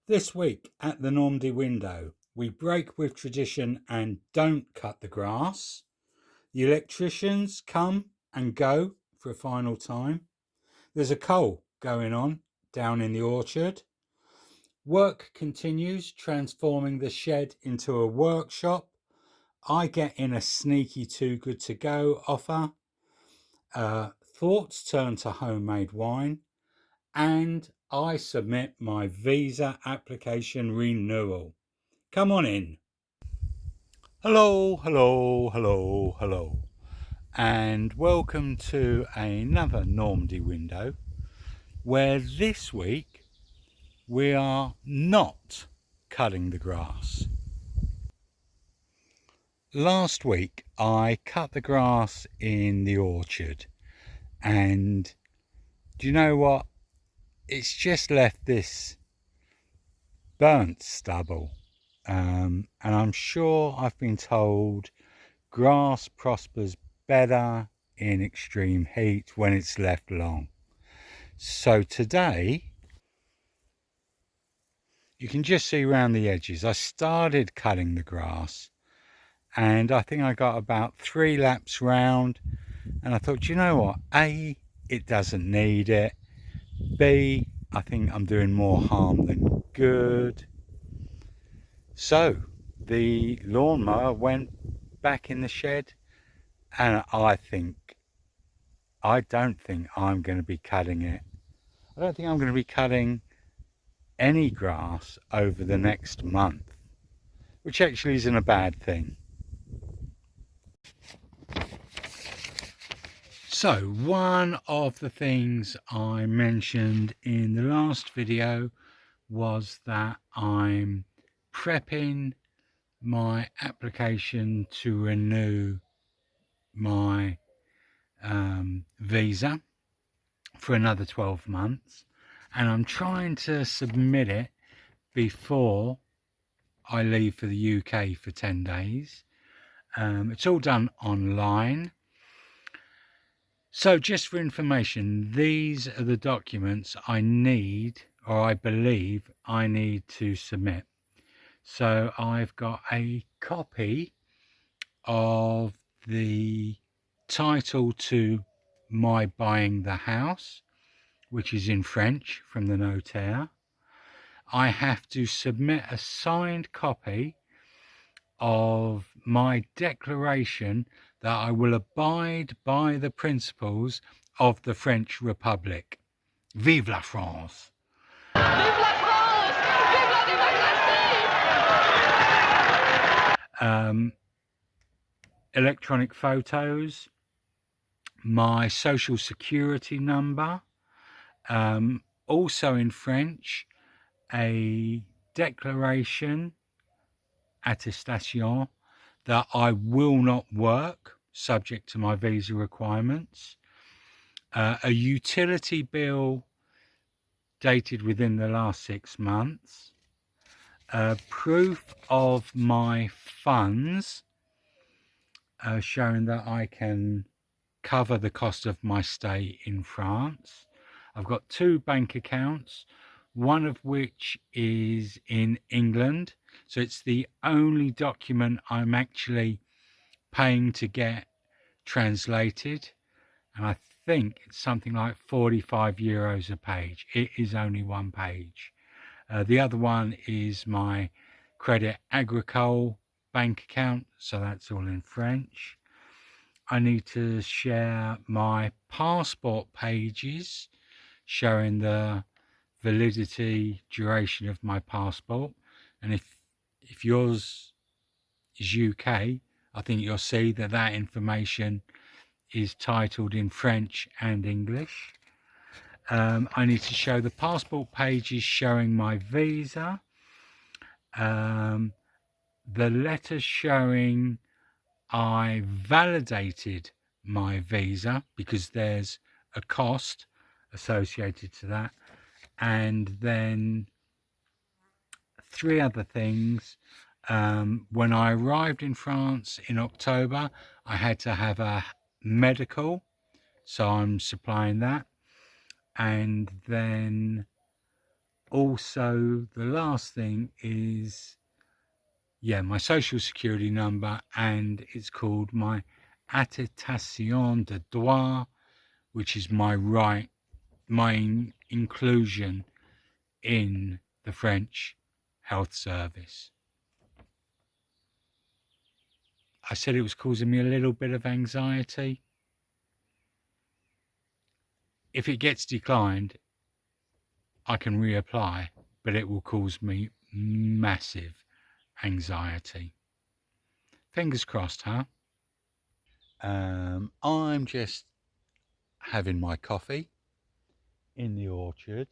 This week at the Normandy window, we break with tradition and don't cut the grass. The electricians come and go for a final time. There's a cull going on down in the orchard. Work continues, transforming the shed into a workshop. I get in a sneaky too good to go offer. Thoughts turn to homemade wine. And I submit my visa application renewal. Come on in. Hello, hello, hello, hello, and welcome to another Normandy window, where this week we are not cutting the grass. Last week I cut the grass in the orchard, and do you know what? It's just left this burnt stubble. And I'm sure I've been told grass prospers better in extreme heat when it's left long. So today, you can just see around the edges. I started cutting the grass and I think I got about 3 laps round, and I thought, you know what? A, it doesn't need it. B, I think I'm doing more harm than good. So the lawnmower went back in the shed, and I don't think I'm going to be cutting it. I don't think I'm going to be cutting any grass over the next month, which actually isn't a bad thing. So one of the things I mentioned in the last video was that I'm prepping my application to renew my visa for another 12 months, and I'm trying to submit it before I leave for the UK for 10 days. It's all done online. So just for information, these are the documents I need, or I believe I need to submit. So I've got a copy of the title to my buying the house, which is in French from the notaire. I have to submit a signed copy of my declaration that I will abide by the principles of the French Republic. Vive la France! Vive la France! Vive la démocratie! Electronic photos, my social security number, also in French, a declaration, attestation, that I will not work subject to my visa requirements, a utility bill dated within the last 6 months, proof of my funds showing that I can cover the cost of my stay in France. I've got 2 bank accounts, one of which is in England, so it's the only document I'm actually paying to get translated, and I think it's something like 45 euros a page. It is only 1 page. The other one is my Credit Agricole bank account, so that's all in French. I need to share my passport pages showing the validity duration of my passport, and if yours is UK, I think you'll see that that information is titled in French and English. I need to show the passport pages showing my visa, the letter showing I validated my visa, because there's a cost associated to that, and then 3 other things. When I arrived in France in October, I had to have a medical, so I'm supplying that. And then Also, the last thing is, my social security number, and it's called my attestation de droit, which is my right, my inclusion in the French health service. I said it was causing me a little bit of anxiety. If it gets declined, I can reapply, but it will cause me massive anxiety. Fingers crossed, huh? I'm just having my coffee in the orchard,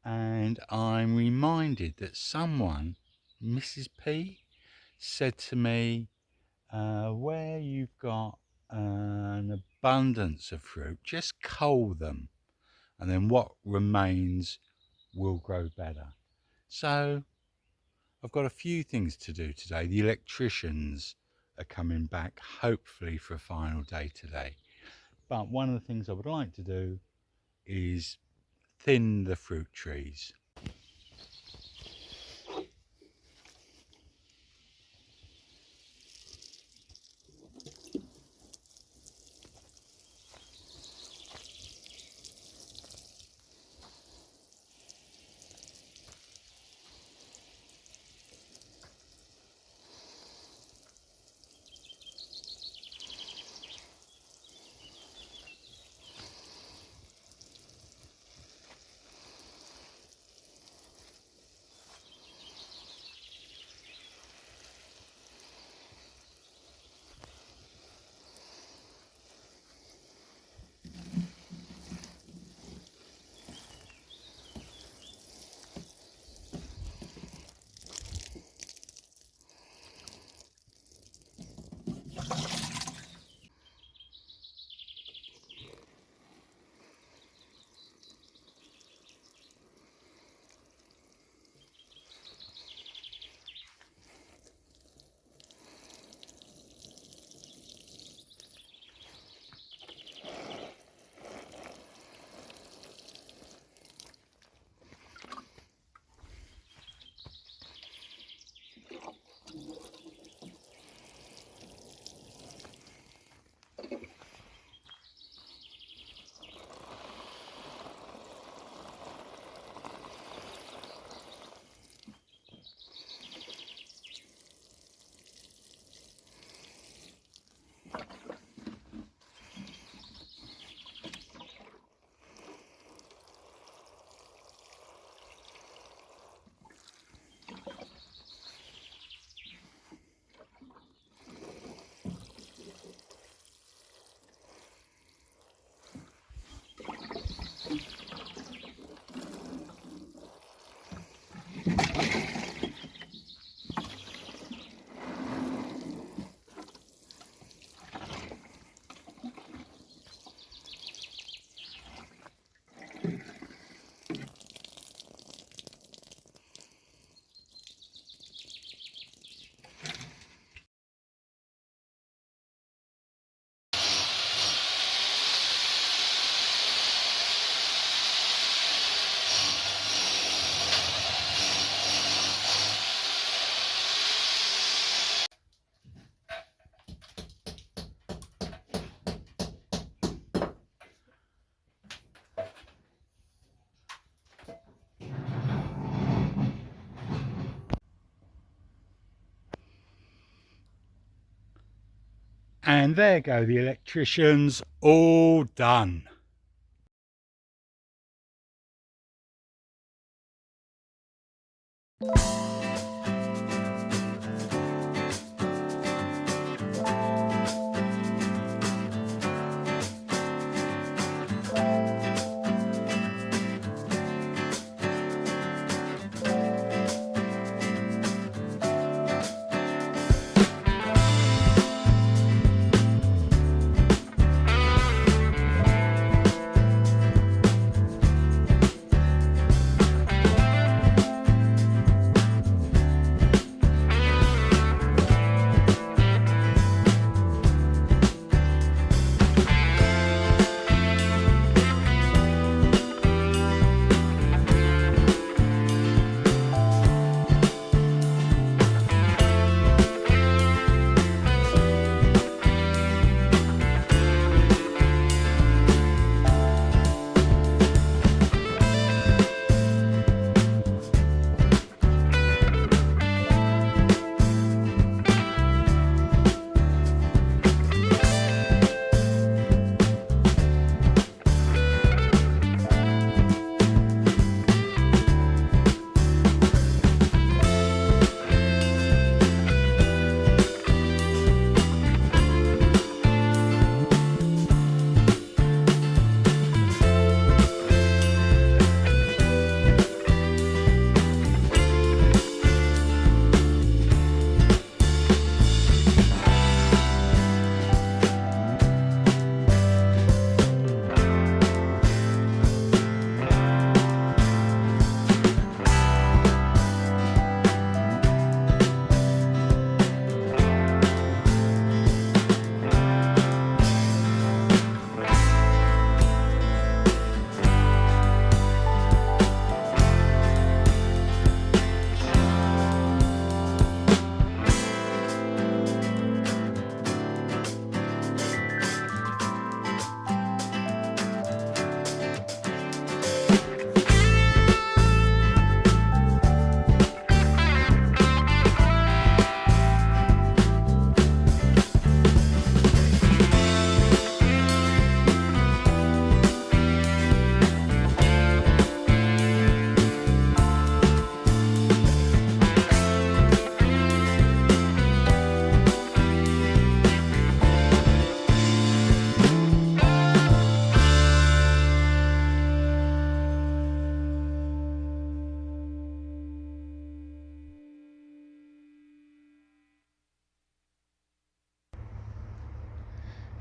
and I'm reminded that someone, Mrs. P, said to me, where you've got an abundance of fruit, just cull them, and then what remains will grow better. So I've got a few things to do today. The electricians are coming back, hopefully for a final day today. But one of the things I would like to do is thin the fruit trees. And there go the electricians, all done.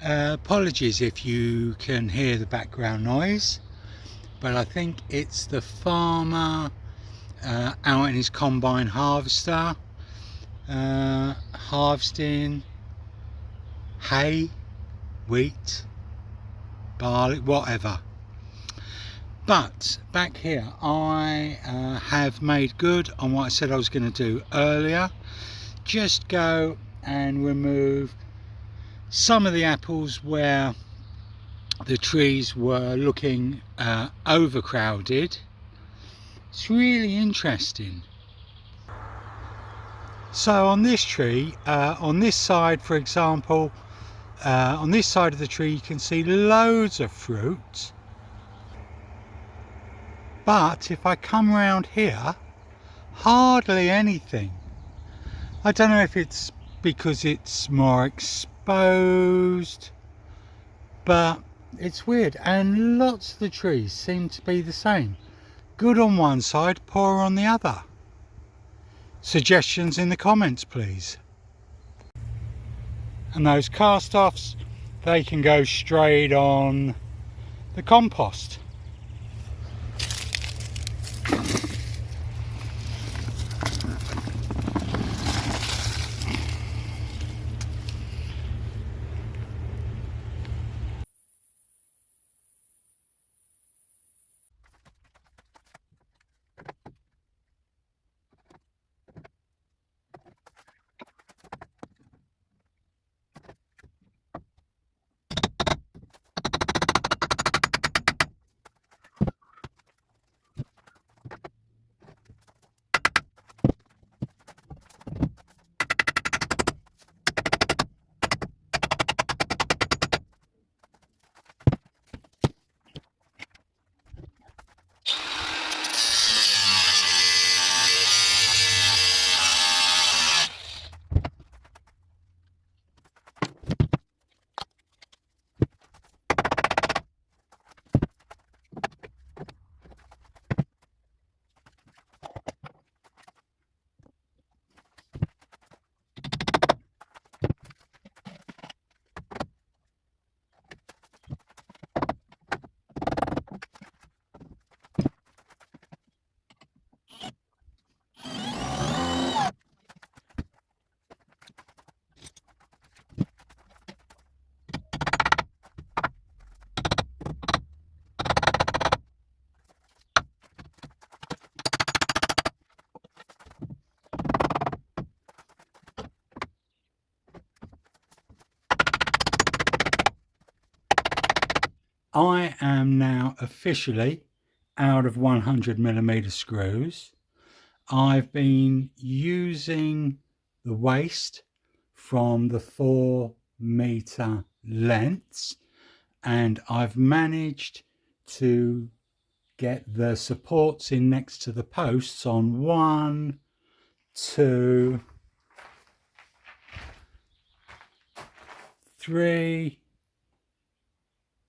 Apologies if you can hear the background noise, but I think it's the farmer out in his combine harvester harvesting hay, wheat, barley, whatever. But back here I have made good on what I said I was going to do earlier. Just go and remove some of the apples where the trees were looking overcrowded. It's really interesting. So on this tree, on this side for example, on this side of the tree you can see loads of fruit, but if I come around here, hardly anything. I don't know if it's because it's more exposed, but it's weird. And lots of the trees seem to be the same. Good on one side, poor on the other. Suggestions in the comments, please. And those cast-offs, they can go straight on the compost. I am now officially out of 100mm screws. I've been using the waste from the 4-meter lengths, and I've managed to get the supports in next to the posts on 1, 2, 3.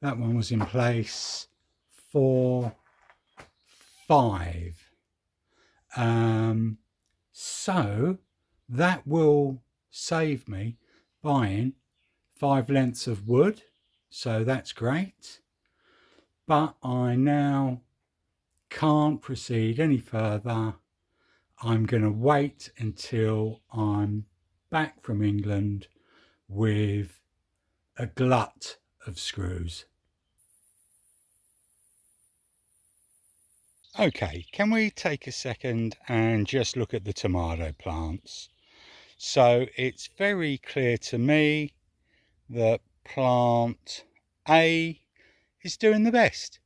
That one was in place. 4, 5. So that will save me buying 5 lengths of wood, so that's great. But I now can't proceed any further. I'm going to wait until I'm back from England with a glut of screws. Okay, can we take a second and just look at the tomato plants? So it's very clear to me that plant A is doing the best.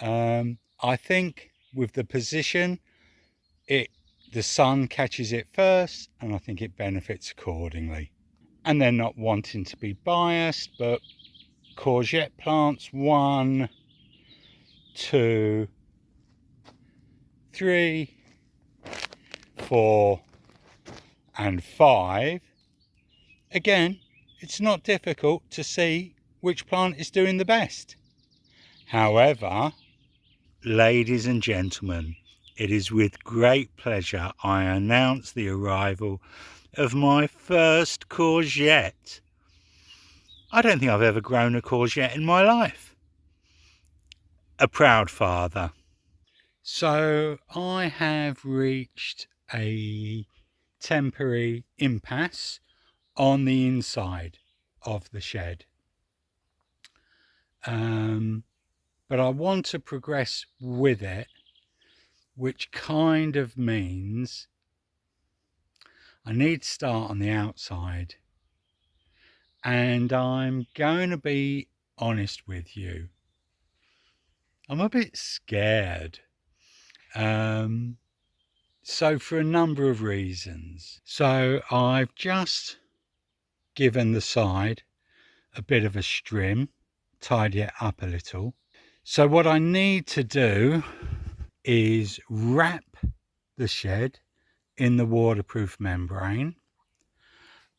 I think with the position, the sun catches it first, and I think it benefits accordingly. And they're not wanting to be biased, but courgette plants 1, 2, 3, 4 and 5. Again, it's not difficult to see which plant is doing the best. However, ladies and gentlemen, it is with great pleasure I announce the arrival of my first courgette. I don't think I've ever grown a courgette in my life. A proud father. So I have reached a temporary impasse on the inside of the shed. But I want to progress with it, which kind of means I need to start on the outside. And I'm going to be honest with you. I'm a bit scared. So for a number of reasons. So I've just given the side a bit of a trim, tidy it up a little. So what I need to do is wrap the shed in the waterproof membrane,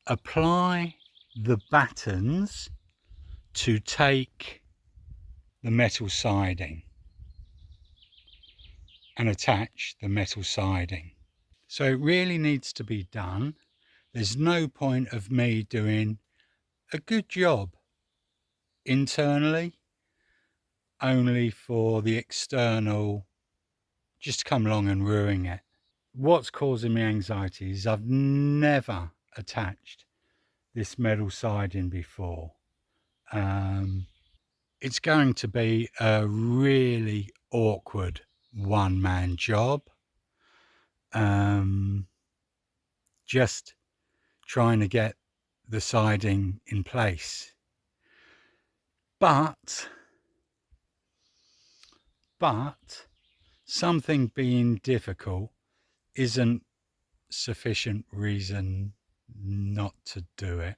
apply the battens to take the metal siding and attach the metal siding. So it really needs to be done. There's no point of me doing a good job internally only for the external just to come along and ruin it. What's causing me anxiety is I've never attached this metal siding before. It's going to be a really awkward one-man job. Just trying to get the siding in place. But something being difficult isn't sufficient reason not to do it.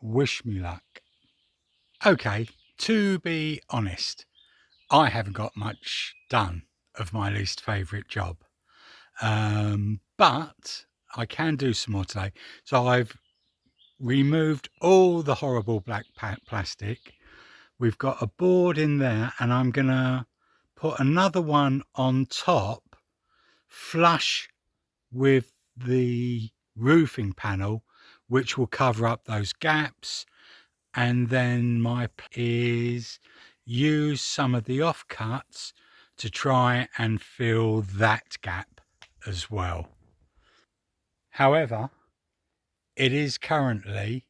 Wish me luck. Okay, to be honest, I haven't got much done of my least favourite job. But I can do some more today. So I've removed all the horrible black plastic. We've got a board in there and I'm going to put another one on top, flush with the roofing panel, which will cover up those gaps. And then my plan is use some of the offcuts to try and fill that gap as well. However, it is currently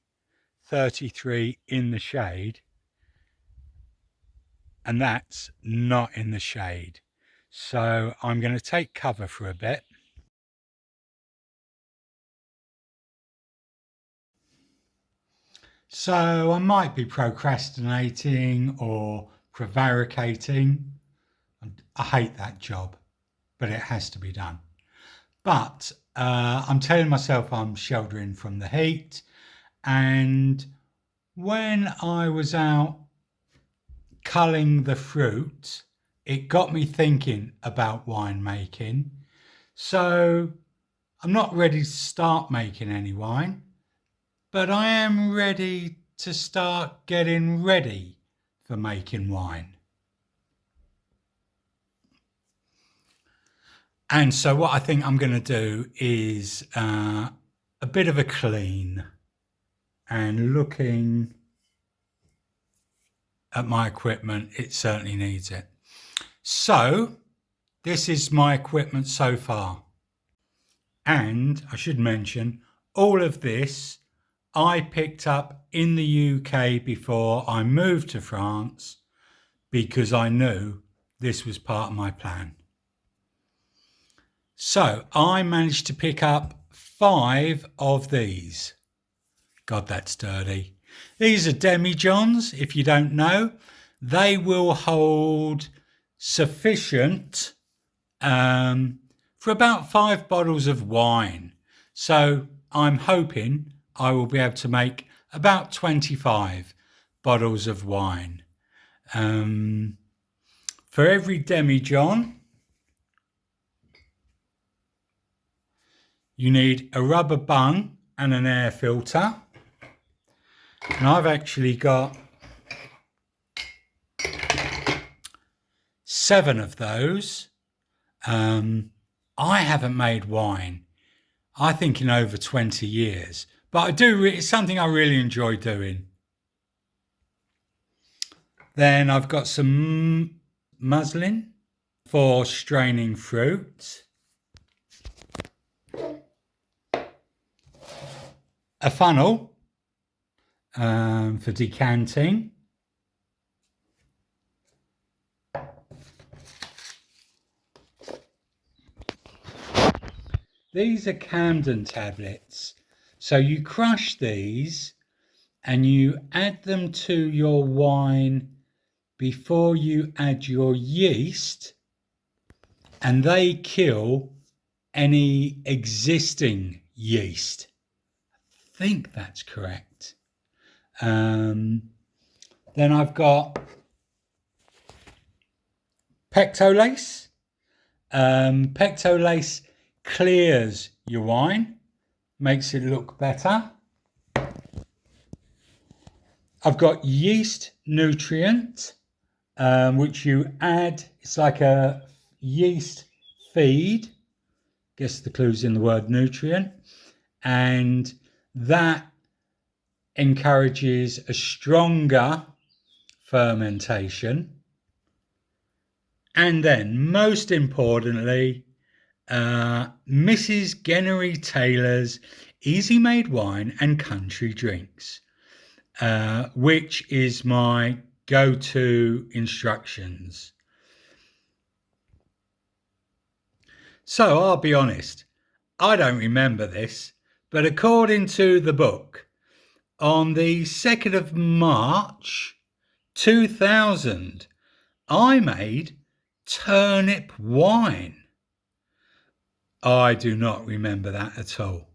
33 in the shade, and that's not in the shade. So I'm going to take cover for a bit. So I might be procrastinating or prevaricating. I hate that job, but it has to be done. But I'm telling myself I'm sheltering from the heat. And when I was out culling the fruit, it got me thinking about wine making. So I'm not ready to start making any wine, but I am ready to start getting ready for making wine. And so what I think I'm going to do is a bit of a clean, and looking at my equipment, it certainly needs it. So this is my equipment so far. And I should mention, all of this I picked up in the UK before I moved to France because I knew this was part of my plan. So I managed to pick up 5 of these. God, that's dirty. These are demijohns, if you don't know. They will hold sufficient for about 5 bottles of wine. So I'm hoping I will be able to make about 25 bottles of wine. For every demijohn, you need a rubber bung and an air filter. And I've actually got 7 of those. I haven't made wine, I think, in over 20 years, But it's something I really enjoy doing. Then I've got some muslin for straining fruit, a funnel for decanting, these are Camden tablets. So you crush these and you add them to your wine before you add your yeast, and they kill any existing yeast. I think that's correct. Then I've got Pectolace. Pectolace clears your wine, makes it look better. I've got yeast nutrient, which you add. It's like a yeast feed. Guess the clue's in the word nutrient. And that encourages a stronger fermentation. And then, most importantly, Mrs. Gennery Taylor's Easy Made Wine and Country Drinks, which is my go-to instructions. So I'll be honest, I don't remember this, but according to the book, on the 2nd of March 2000, I made turnip wine. I do not remember that at all.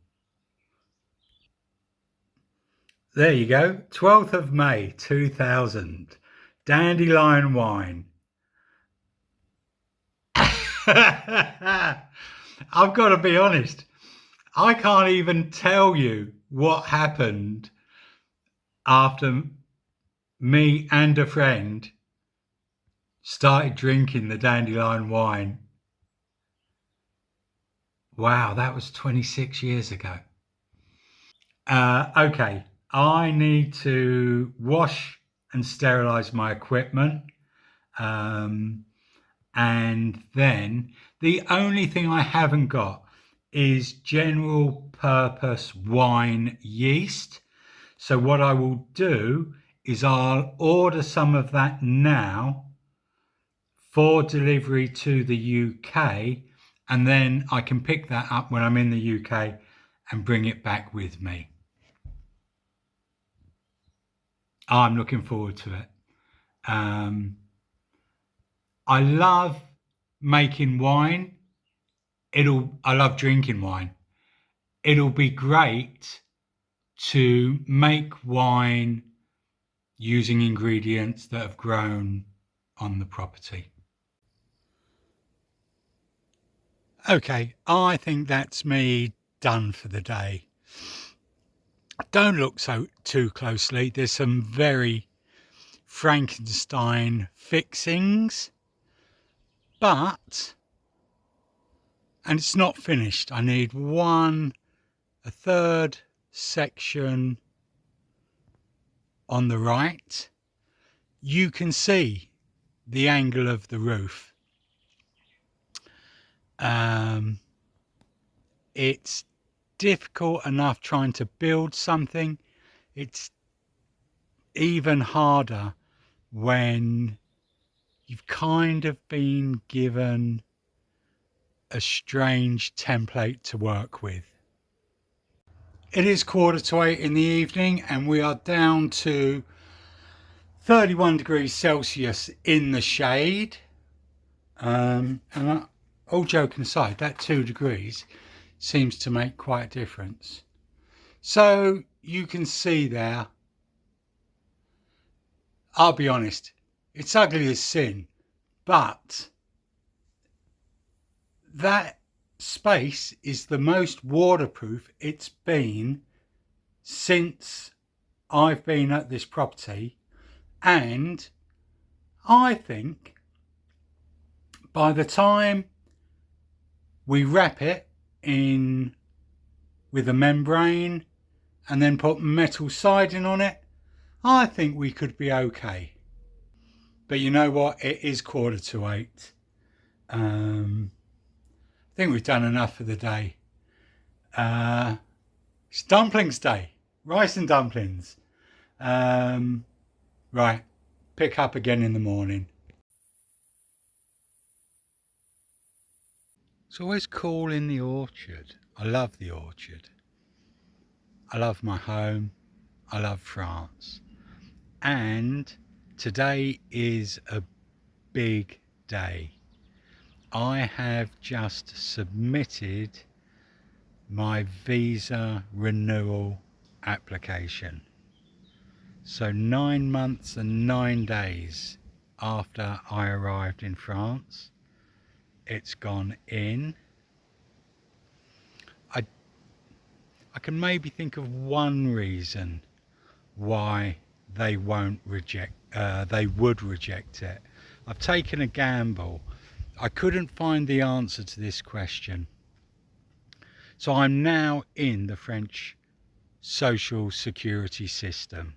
There you go, 12th of May 2000, dandelion wine. I've got to be honest, I can't even tell you what happened after me and a friend started drinking the dandelion wine. Wow, that was 26 years ago. Okay, I need to wash and sterilize my equipment. And then the only thing I haven't got is general purpose wine yeast. So what I will do is I'll order some of that now for delivery to the UK, and then I can pick that up when I'm in the UK and bring it back with me. I'm looking forward to it. I love making wine. I love drinking wine. It'll be great to make wine using ingredients that have grown on the property. Okay, I think that's me done for the day. Don't look too closely. There's some very Frankenstein fixings, and it's not finished. I need a third section on the right. You can see the angle of the roof. It's difficult enough trying to build something. It's even harder when you've kind of been given a strange template to work with. It is 7:45 in the evening and we are down to 31 degrees Celsius in the shade. All joking aside, that 2 degrees seems to make quite a difference. So you can see there, I'll be honest, it's ugly as sin, but that space is the most waterproof it's been since I've been at this property, and I think by the time we wrap it in with a membrane and then put metal siding on it, I think we could be okay. But you know what? It is 8:15. I think we've done enough for the day. It's dumplings day. Rice and dumplings. Right. Pick up again in the morning. It's always cool in the orchard. I love the orchard. I love my home. I love France. And today is a big day. I have just submitted my visa renewal application. So 9 months and 9 days after I arrived in France, it's gone in. I can maybe think of one reason why they would reject it. I've taken a gamble. I couldn't find the answer to this question. So I'm now in the French social security system.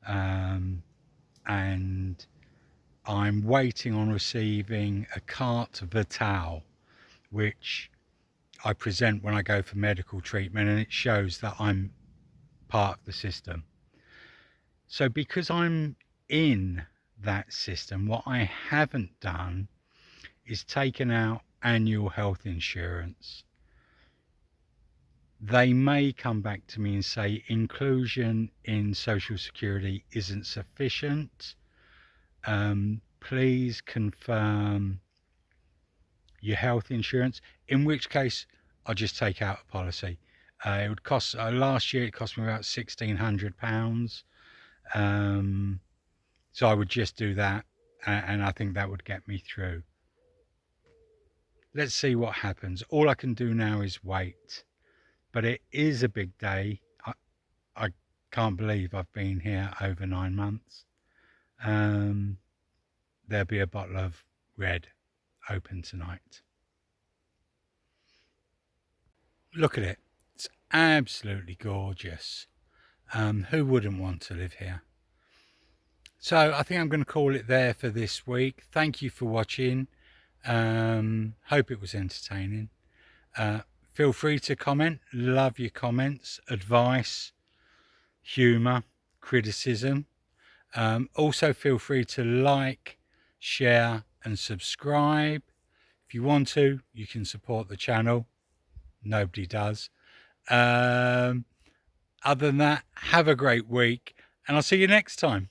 And I'm waiting on receiving a carte vitale, which I present when I go for medical treatment, and it shows that I'm part of the system. So because I'm in that system, what I haven't done is taken out annual health insurance. They may come back to me and say inclusion in social security isn't sufficient. Please confirm your health insurance, in which case I'll just take out a policy. It would cost, last year it cost me about £1,600. So I would just do that, and I think that would get me through. Let's see what happens. All I can do now is wait, but it is a big day. I can't believe I've been here over 9 months. There'll be a bottle of red open tonight. Look at it. It's absolutely gorgeous. Who wouldn't want to live here? So I think I'm going to call it there for this week. Thank you for watching. Hope it was entertaining. Feel free to comment. Love your comments, advice, humour, criticism. Also feel free to like, share and subscribe. If you want to, you can support the channel. Nobody does. Other than that, have a great week, and I'll see you next time.